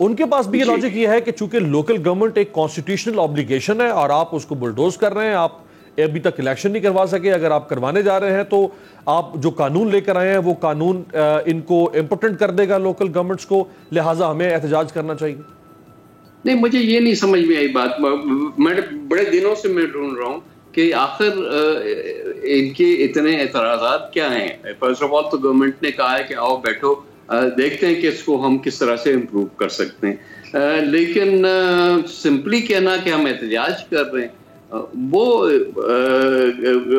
उनके पास भी ये लॉजिक ये है कि चूंकि लोकल गवर्नमेंट एक कॉन्स्टिट्यूशनल ऑब्लिगेशन है और आप उसको बुलडोज कर रहे हैं, आप अभी तक इलेक्शन नहीं करवा सके, अगर आप करवाने जा रहे हैं तो आप जो कानून लेकर आए हैं वो कानून इनको इम्पोर्टेंट कर देगा लोकल गवर्नमेंट्स को, लिहाजा हमें एहतजाज करना चाहिए। नहीं, मुझे ये नहीं समझ में आई बात। मैं बड़े दिनों से मैं ढूंढ रहा हूँ कि आखिर इनके इतने एतराज़ात क्या हैं। फर्स्ट ऑफ ऑल तो गवर्नमेंट ने कहा है कि आओ बैठो, देखते हैं कि इसको हम किस तरह से इम्प्रूव कर सकते हैं, लेकिन सिंपली कहना कि हम एहतजाज कर रहे हैं, वो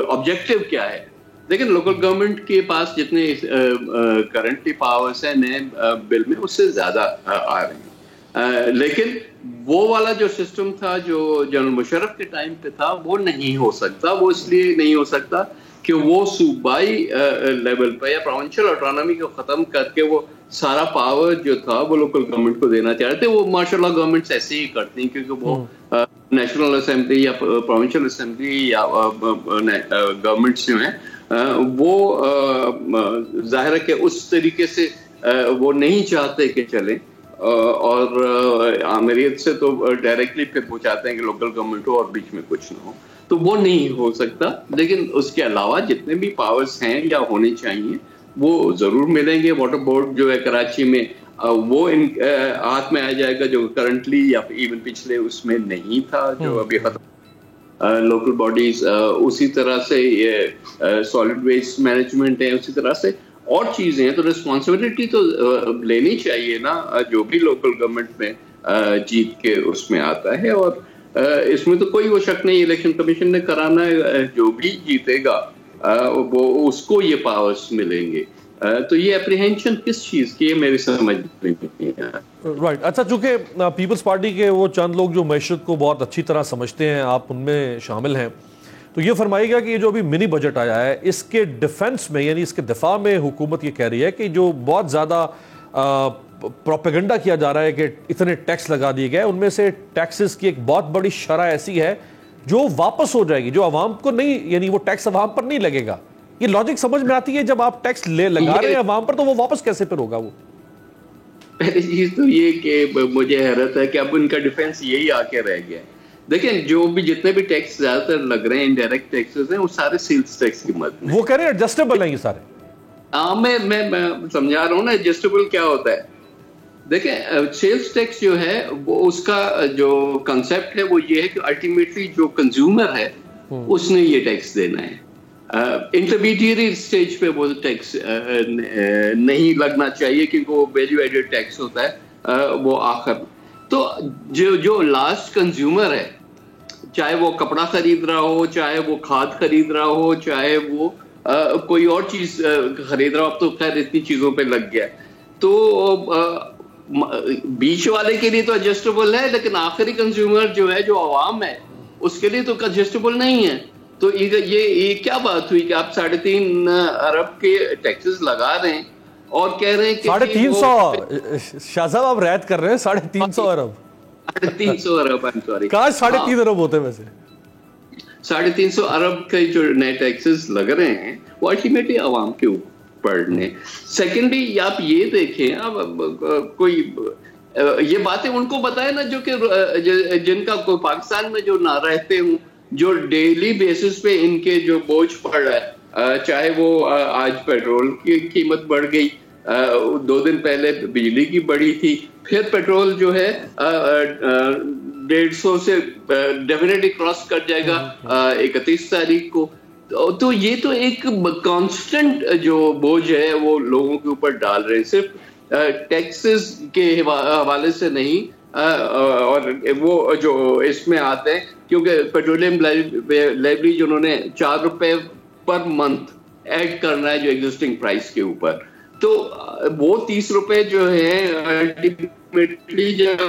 ऑब्जेक्टिव क्या है। लेकिन लोकल गवर्नमेंट के पास जितने करंटली पावर्स हैं नए बिल में उससे ज़्यादा आ रहे हैं, लेकिन वो वाला जो सिस्टम था जो जनरल मुशर्रफ के टाइम पे था वो नहीं हो सकता। वो इसलिए नहीं हो सकता कि वो सूबाई लेवल पे या प्रोविंशियल ऑटोनॉमी को ख़त्म करके वो सारा पावर जो था वो लोकल गवर्नमेंट को देना चाह रहे थे। वो माशाल्लाह गवर्नमेंट्स ऐसे ही करती हैं, क्योंकि वो नेशनल असेंबली या प्रोविंशियल असेंबली या गवर्नमेंट्स जो हैं वो जाहिर है कि उस तरीके से वो नहीं चाहते कि चलें, और आमिरियत से तो डायरेक्टली फिर वो चाहते हैं कि लोकल गवर्नमेंट हो और बीच में कुछ ना हो, तो वो नहीं हो सकता। लेकिन उसके अलावा जितने भी पावर्स हैं या होने चाहिए वो जरूर मिलेंगे। वाटर बोर्ड जो है कराची में वो इन हाथ में आ जाएगा, जो करंटली या इवन पिछले उसमें नहीं था, जो अभी खत्म। लोकल बॉडीज उसी तरह से ये सॉलिड वेस्ट मैनेजमेंट है, उसी तरह से और चीजें हैं। तो रिस्पॉन्सिबिलिटी तो लेनी चाहिए ना, जो भी लोकल गवर्नमेंट में जीत के उसमें आता है। और इसमें तो कोई वो शक नहीं, इलेक्शन कमीशन ने कराना है, जो भी जीतेगा वो उसको ये पावर्स मिलेंगे। तो ये एप्रीहेंशन किस चीज की है मेरी समझ में नहीं है। राइट। अच्छा, चूंकि पीपल्स पार्टी के वो चंद लोग जो मैशत को बहुत अच्छी तरह समझते हैं, आप उनमें शामिल हैं, तो ये फरमाइएगा कि ये जो अभी मिनी बजट आया है इसके डिफेंस में, यानी इसके दिफा में हुकूमत ये कह रही है कि जो बहुत ज़्यादा प्रोपेगेंडा किया जा रहा है कि इतने टैक्स लगा दिए गए, उनमें से टैक्सेस की एक बहुत बड़ी शरह ऐसी है जो वापस हो जाएगी, जो आवाम को नहीं, यानी वो टैक्स आवाम पर नहीं लगेगा। ये लॉजिक समझ में आती है? जब आप टैक्स लगा रहे हैं आवाम पर, तो वो वापस कैसे फिर होगा? वो पहली चीज तो ये कि मुझे हैरत है कि अब उनका डिफेंस यही आके रह गया है। देखिए, जो भी जितने भी टैक्स ज्यादातर लग रहे हैं, इनडायरेक्ट टैक्सेस हैं, वो सारे सेल्स टैक्स की मद में। वो कह रहे हैं एडजस्टेबल हैं ये सारे। मैं समझा रहा हूँ ना एडजस्टेबल क्या होता है। देखिए, सेल्स टैक्स जो है वो उसका जो कंसेप्ट है वो ये है कि अल्टीमेटली जो कंज्यूमर है उसने ये टैक्स देना है। इंटरमीडिएट स्टेज पे वो टैक्स नहीं लगना चाहिए, क्योंकि वो वैल्यू एडेड टैक्स होता है वो आखिर। तो जो लास्ट कंज्यूमर है, चाहे वो कपड़ा खरीद रहा हो, चाहे वो खाद खरीद रहा हो, चाहे वो कोई और चीज खरीद रहा हो, अब तो खैर इतनी चीजों पे लग गया, तो बीच वाले के लिए तो एडजस्टेबल है, लेकिन आखिरी कंज्यूमर जो है, जो आवाम है, उसके लिए तो एडजस्टेबल नहीं है। तो ये क्या बात हुई कि आप 3.5 अरब के टैक्सेस लगा रहे हैं और कह रहे हैं कि 350 शाह साहब आप रैद कर रहे हैं 350 अरब 350 अरब आई एम सॉरी, काश 3.5 अरब होते। वैसे 350 अरब के जो नए टैक्सेस लग रहे हैं वो अल्टीमेटली आवाम के ऊपर ने। सेकेंडली आप ये देखें, अब कोई ये बातें उनको बताए ना जो कि जिनका कोई पाकिस्तान में जो ना रहते हूँ, जो डेली बेसिस पे इनके जो बोझ पड़ रहा है, चाहे वो आज पेट्रोल की कीमत बढ़ गई, 2 दिन पहले बिजली की बढ़ी थी, फिर पेट्रोल जो है 150 से डेफिनेटली क्रॉस कर जाएगा 31 तारीख को। तो ये तो एक कांस्टेंट जो बोझ है वो लोगों के ऊपर डाल रहे हैं, सिर्फ टैक्सेस के हवाले से नहीं, और वो जो इसमें आते हैं, क्योंकि पेट्रोलियम लाइब्रेरी जो उन्होंने 4 रुपए पर मंथ ऐड करना है जो एग्जिस्टिंग प्राइस के ऊपर, तो वो 30 रुपए जो है अल्टीमेटली जब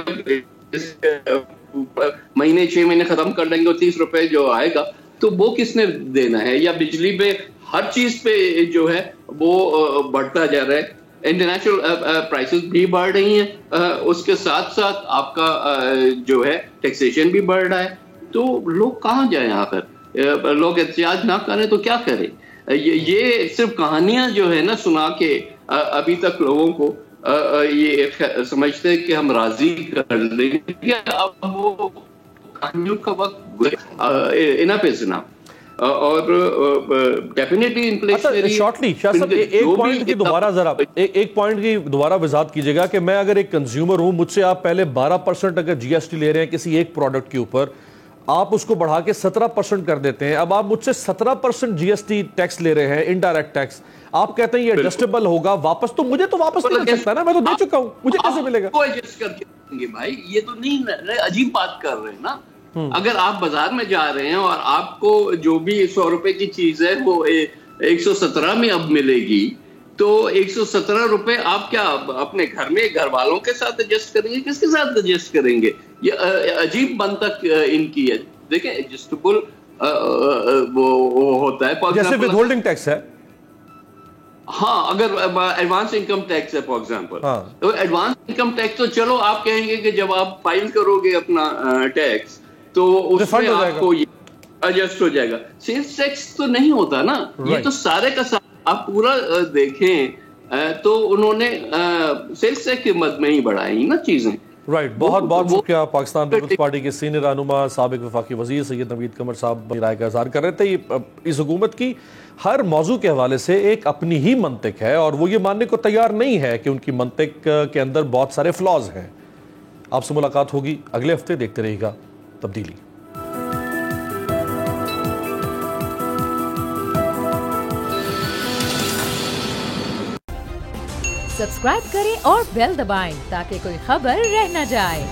महीने 6 महीने खत्म कर देंगे और 30 रुपए जो आएगा तो वो किसने देना है? या बिजली पे हर चीज पे जो है वो बढ़ता जा रहा है, इंटरनेशनल प्राइसेस भी बढ़ रही हैं, उसके साथ साथ आपका जो है टैक्सेशन भी बढ़ रहा है। तो लोग कहाँ जाएं आकर? लोग एहतियात ना करें तो क्या करें? ये सिर्फ कहानियां जो है ना सुना के अभी तक लोगों को ये समझते हैं कि हम राजी कर लेंगे, अब वो कहानियों का वक्त इनफ इज इनफ। और डेफिनेटली इन्फ्लेशनरी। शॉर्टली शाह साहब एक पॉइंट की दोबारा जरा एक पॉइंट की दोबारा वजाहत कीजिएगा कि मैं अगर एक कंज्यूमर हूं, मुझसे आप पहले 12% अगर जीएसटी ले रहे हैं किसी एक प्रोडक्ट के ऊपर, आप उसको बढ़ा के 17% कर देते हैं, अब आप मुझसे 17% जीएसटी टैक्स ले रहे हैं, इनडायरेक्ट टैक्स, आप कहते हैं ये एडजस्टेबल होगा वापस, तो मुझे तो वापस नहीं मिल सकता ना, मैं तो दे चुका हूं, मुझे कैसे मिलेगा? एडजस्ट करके देंगे भाई, ये तो नहीं, अजीब बात कर रहे हैं ना। अगर आप बाजार में जा रहे हैं और आपको जो भी 100 रुपए की चीज है वो 117 में अब मिलेगी, तो 117 रुपए आप क्या अपने घर में घर वालों के साथ एडजस्ट करेंगे? किसके साथ एडजस्ट करेंगे? ये अजीब बनतक इनकी है। देखें, एडजस्टेबल वो होता है, जैसे विथहोल्डिंग टैक्स है, हाँ, अगर एडवांस इनकम टैक्स है फॉर एग्जांपल, हाँ। तो एडवांस इनकम टैक्स तो चलो आप कहेंगे कि जब आप फाइल करोगे अपना टैक्स तो उसमें आपको एडजस्ट हो जाएगा। सेल्स टैक्स तो नहीं होता ना, ये तो सारे का सारा आप पूरा देखें तो उन्होंने सेल्स टैक्स की मद में ही बढ़ाई ना चीजें। राइट, बहुत बहुत शुक्रिया। पाकिस्तान पीपल्स पार्टी के सीनियर रहनुमा साबिक वफाकी वजीर सैयद नवीद कमर साहब राय का इज़हार कर रहे थे। इस हुकूमत की हर मौजू के हवाले से एक अपनी ही मंतिक है और वो ये मानने को तैयार नहीं है कि उनकी मंतिक के अंदर बहुत सारे फ्लॉज हैं। आपसे मुलाकात होगी अगले हफ्ते, देखते रहिएगा तब्दीली। सब्सक्राइब करें और बेल दबाएं ताकि कोई खबर रह न जाए।